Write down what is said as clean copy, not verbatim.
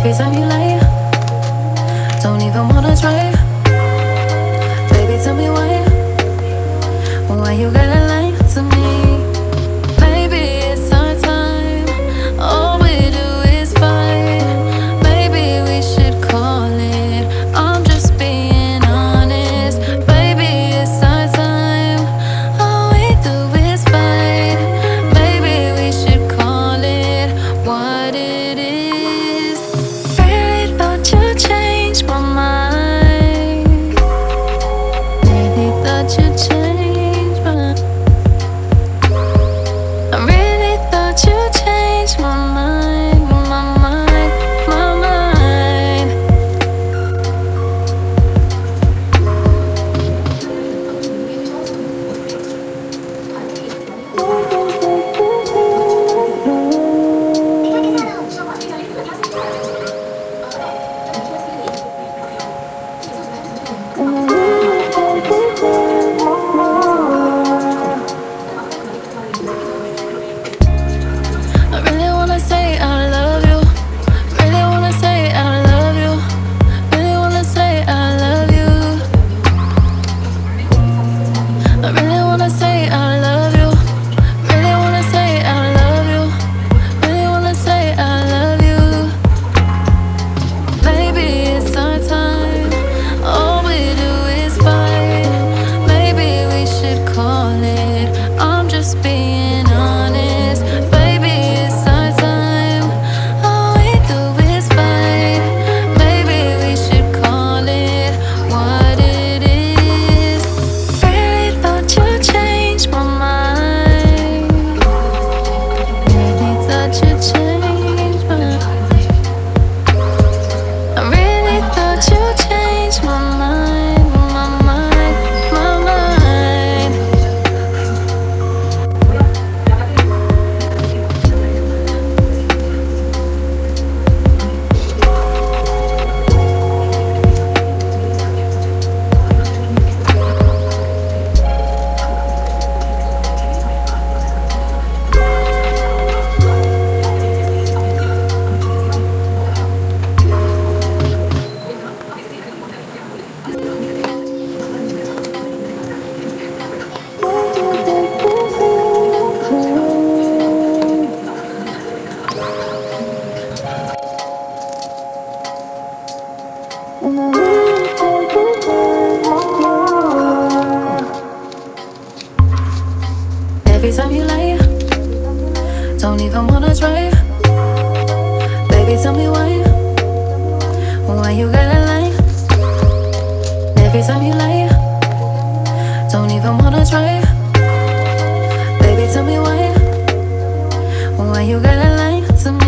Every time you lie, don't even wanna try. Baby, tell me why. Why you gotta lie to me? Baby, it's our time. All we do is fight. Maybe we should call it. I'm just being honest. Baby, it's our time. All we do is fight. Maybe we should call it what it is. Really thought you'd change my mind. Really thought you'd change my. I really thought you'd change my mind, my mind, my mind. I really wanna say I love you. Really wanna say I love you. Really wanna say I love you. I really wanna say I love you. Really wanna say I love you. Really wanna say I love you. Maybe it's our time. All we do is fight. Maybe we should call it. I'm just being honest. Baby, it's our time. All we do is fight. Maybe we should call it what it is. Really thought you'd change my mind. Really thought you'd change my. I really thought you'd change my mind, my mind, my mind. Every time you lie, don't even wanna try. Baby, tell me why. Why you gotta lie? Every time you lie, don't even wanna try. Baby, tell me why. Why you gotta lie to me?